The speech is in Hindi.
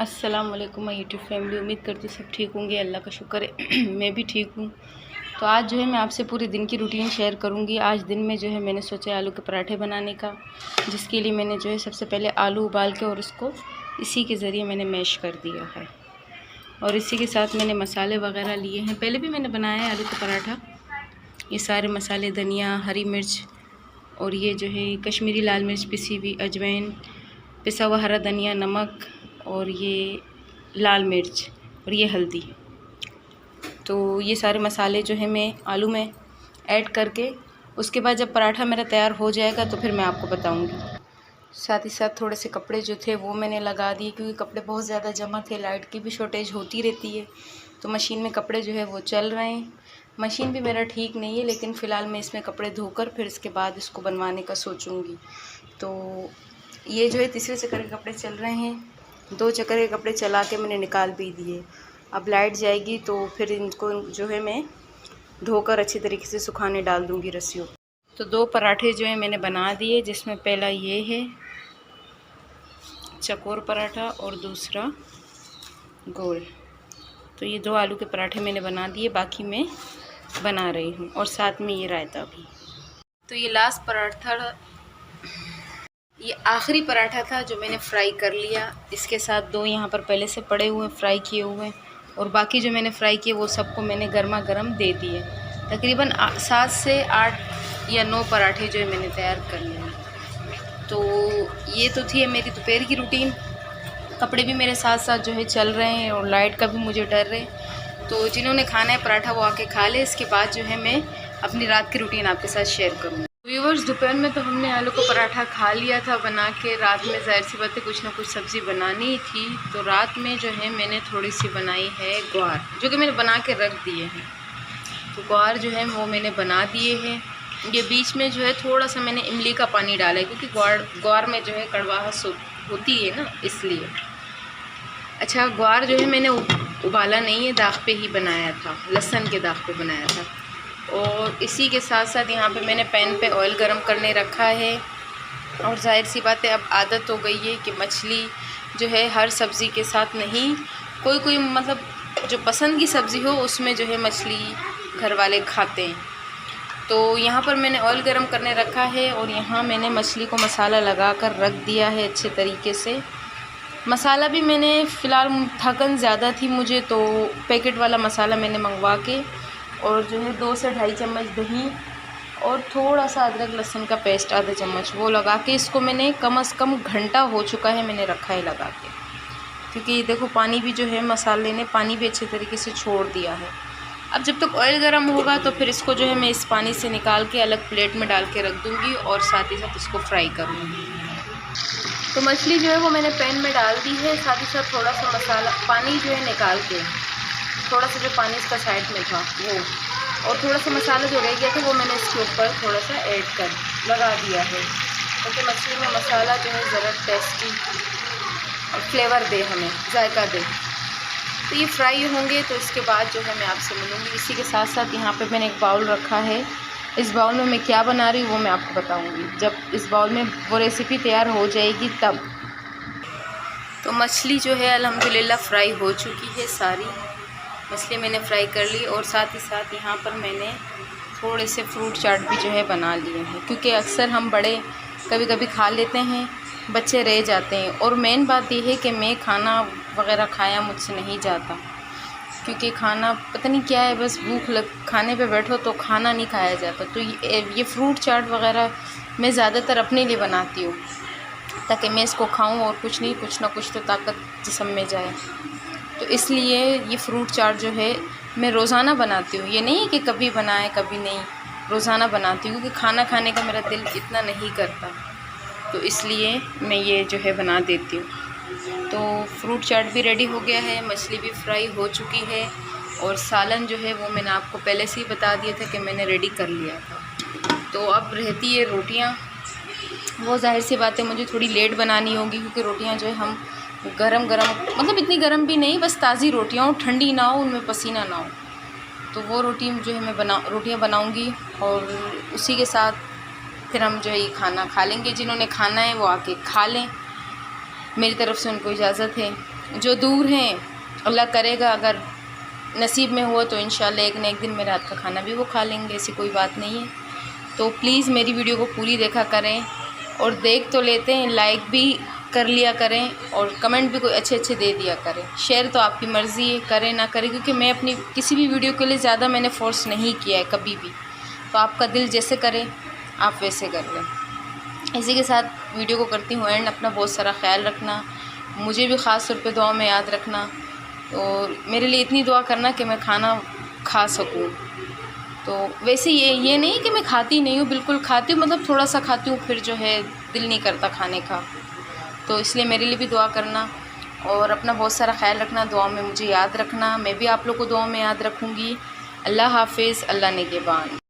अस्सलाम वालेकुम माय यूट्यूब फैमिली। उम्मीद करती हूँ सब ठीक होंगे, अल्लाह का शुक्र है मैं भी ठीक हूँ। तो आज जो है मैं आपसे पूरे दिन की रूटीन शेयर करूँगी। आज दिन में जो है मैंने सोचा आलू के पराठे बनाने का, जिसके लिए मैंने जो है सबसे पहले आलू उबाल के और उसको इसी के ज़रिए मैंने मैश कर दिया है। और इसी के साथ मैंने मसाले वगैरह लिए हैं। पहले भी मैंने बनाया है आलू का पराठा। ये सारे मसाले, धनिया, हरी मिर्च और ये जो है कश्मीरी लाल मिर्च पिसी हुई, अजवाइन, पिसा हुआ हरा धनिया, नमक और ये लाल मिर्च और ये हल्दी। तो ये सारे मसाले जो है मैं आलू में ऐड करके उसके बाद जब पराठा मेरा तैयार हो जाएगा तो फिर मैं आपको बताऊंगी। साथ ही साथ थोड़े से कपड़े जो थे वो मैंने लगा दिए, क्योंकि कपड़े बहुत ज़्यादा जमा थे। लाइट की भी शॉर्टेज होती रहती है, तो मशीन में कपड़े जो है वो चल रहे हैं। मशीन भी मेरा ठीक नहीं है, लेकिन फ़िलहाल मैं इसमें कपड़े धोकर फिर इसके बाद इसको बनवाने का सोचूंगी। तो ये जो है तीसरे चक्कर के कपड़े चल रहे हैं। 2 चक्कर के कपड़े चला के मैंने निकाल भी दिए। अब लाइट जाएगी तो फिर इनको जो है मैं धोकर अच्छी तरीके से सुखाने डाल दूँगी रस्सियों। तो 2 पराठे जो है मैंने बना दिए, जिसमें पहला ये है चकोर पराठा और दूसरा गोल। तो ये 2 आलू के पराठे मैंने बना दिए, बाकी मैं बना रही हूँ, और साथ में ये रायता भी। तो ये लास्ट पराठा, ये आखिरी पराठा था जो मैंने फ्राई कर लिया। इसके साथ 2 यहाँ पर पहले से पड़े हुए फ्राई किए हुए, और बाकी जो मैंने फ्राई किए वो सबको मैंने गर्मा गर्म दे दिए। तकरीबन 7 से 8 या 9 पराठे जो है मैंने तैयार कर लिए। तो ये तो थी मेरी दोपहर की रूटीन। कपड़े भी मेरे साथ साथ जो है चल रहे हैं, और लाइट का भी मुझे डर है। तो जिन्होंने खाना है पराठा वो आके खा ले। इसके बाद जो है मैं अपनी रात की रूटीन आपके साथ शेयर करूँगी। व्यूवर्स, दोपहर में तो हमने आलू का पराठा खा लिया था बना के। रात में ज़ाहिर सी बात है कुछ ना कुछ सब्ज़ी बनानी थी, तो रात में जो है मैंने थोड़ी सी बनाई है ग्वार, जो कि मैंने बना के रख दिए हैं। तो ग्वार जो है वो मैंने बना दिए हैं। ये बीच में जो है थोड़ा सा मैंने इमली का पानी डाला है, क्योंकि ग्वार में जो है कड़वाहट होती है ना, इसलिए। अच्छा, ग्वार जो है मैंने उबाला नहीं है, दाग पे ही बनाया था, लहसुन के दाग पे बनाया था। और इसी के साथ साथ यहाँ पे मैंने पैन पे ऑयल गरम करने रखा है। और जाहिर सी बात है अब आदत हो गई है कि मछली जो है हर सब्ज़ी के साथ नहीं, कोई मतलब जो पसंद की सब्ज़ी हो उसमें जो है मछली घर वाले खाते हैं। तो यहाँ पर मैंने ऑयल गरम करने रखा है, और यहाँ मैंने मछली को मसाला लगा कर रख दिया है अच्छे तरीके से। मसाला भी मैंने फ़िलहाल, थकन ज़्यादा थी मुझे, तो पैकेट वाला मसाला मैंने मंगवा के, और जो है 2 से ढाई चम्मच दही और थोड़ा सा अदरक लहसुन का पेस्ट आधा चम्मच, वो लगा के इसको मैंने कम से कम घंटा हो चुका है मैंने रखा है लगा के। क्योंकि देखो पानी भी जो है मसाले ने पानी भी अच्छे तरीके से छोड़ दिया है। अब जब तक ऑयल गर्म होगा तो फिर इसको जो है मैं इस पानी से निकाल के अलग प्लेट में डाल के रख दूँगी, और साथ ही साथ इसको फ्राई करूँगी। तो मछली जो है वो मैंने पैन में डाल दी है। साथ ही साथ थोड़ा सा मसाला, पानी जो है निकाल के, थोड़ा सा जो पानी इसका साइड में था वो, और थोड़ा सा मसाला जो रह गया था वो मैंने इसके ऊपर थोड़ा सा ऐड कर लगा दिया है, क्योंकि मछली में मसाला जो है ज़रा टेस्टी और फ्लेवर दे, हमें जायका दे। तो ये फ्राई होंगे तो इसके बाद जो है मैं आपसे मिलूँगी। इसी के साथ साथ यहाँ पे मैंने एक बाउल रखा है। इस बाउल में मैं क्या बना रही हूँ वो मैं आपको बताऊँगी जब इस बाउल में वो रेसिपी तैयार हो जाएगी तब। तो मछली जो है अल्हम्दुलिल्लाह फ्राई हो चुकी है, सारी मछली मैंने फ्राई कर ली। और साथ ही साथ यहाँ पर मैंने थोड़े से फ्रूट चाट भी जो है बना लिए हैं, क्योंकि अक्सर हम बड़े कभी कभी खा लेते हैं, बच्चे रह जाते हैं। और मेन बात यह है कि मैं खाना वगैरह खाया मुझसे नहीं जाता, क्योंकि खाना पता नहीं क्या है, बस खाने पे बैठो तो खाना नहीं खाया जाता। तो ये फ्रूट चाट वगैरह मैं ज़्यादातर अपने लिए बनाती हूँ, ताकि मैं इसको खाऊं और कुछ नहीं, कुछ ना कुछ तो ताकत जिस्म में जाए। तो इसलिए ये फ्रूट चाट जो है मैं रोज़ाना बनाती हूँ। ये नहीं कि कभी बनाए कभी नहीं, रोज़ाना बनाती हूँ, क्योंकि खाना खाने का मेरा दिल इतना नहीं करता, तो इसलिए मैं ये जो है बना देती हूँ। तो फ्रूट चाट भी रेडी हो गया है, मछली भी फ्राई हो चुकी है, और सालन जो है वो मैंने आपको पहले से ही बता दिया था कि मैंने रेडी कर लिया था। तो अब रहती है रोटियाँ, वो जाहिर सी बात है मुझे थोड़ी लेट बनानी होगी, क्योंकि रोटियाँ जो है हम गरम मतलब इतनी गरम भी नहीं, बस ताज़ी रोटियाँ हो, ठंडी ना हो, उनमें पसीना ना हो। तो वो रोटी जो है मैं रोटियाँ बनाऊँगी, और उसी के साथ फिर हम जो है ये खाना खा लेंगे। जिन्होंने खाना है वो आके खा लें। मेरी तरफ़ से उनको इजाज़त है। जो दूर हैं अल्लाह करेगा, अगर नसीब में हुआ तो इंशाल्लाह एक न एक दिन मेरे हाथ का खाना भी वो खा लेंगे, ऐसी कोई बात नहीं है। तो प्लीज़ मेरी वीडियो को पूरी देखा करें, और देख तो लेते हैं, लाइक भी कर लिया करें और कमेंट भी कोई अच्छे अच्छे दे दिया करें। शेयर तो आपकी मर्ज़ी है, करें ना करें, क्योंकि मैं अपनी किसी भी वीडियो के लिए ज़्यादा मैंने फ़ोर्स नहीं किया है कभी भी। तो आपका दिल जैसे करे आप वैसे कर लें। इसी के साथ वीडियो को करती हूँ एंड। अपना बहुत सारा ख्याल रखना, मुझे भी ख़ास तौर पे दुआ में याद रखना, और मेरे लिए इतनी दुआ करना कि मैं खाना खा सकूँ। तो वैसे ये नहीं कि मैं खाती नहीं हूँ, बिल्कुल खाती हूँ, मतलब थोड़ा सा खाती हूँ, फिर जो है दिल नहीं करता खाने का। तो इसलिए मेरे लिए भी दुआ करना, और अपना बहुत सारा ख्याल रखना, दुआ में मुझे याद रखना। मैं भी आप लोग को दुआ में याद रखूँगी। अल्लाह हाफ़िज़, अल्लाह निगहबान।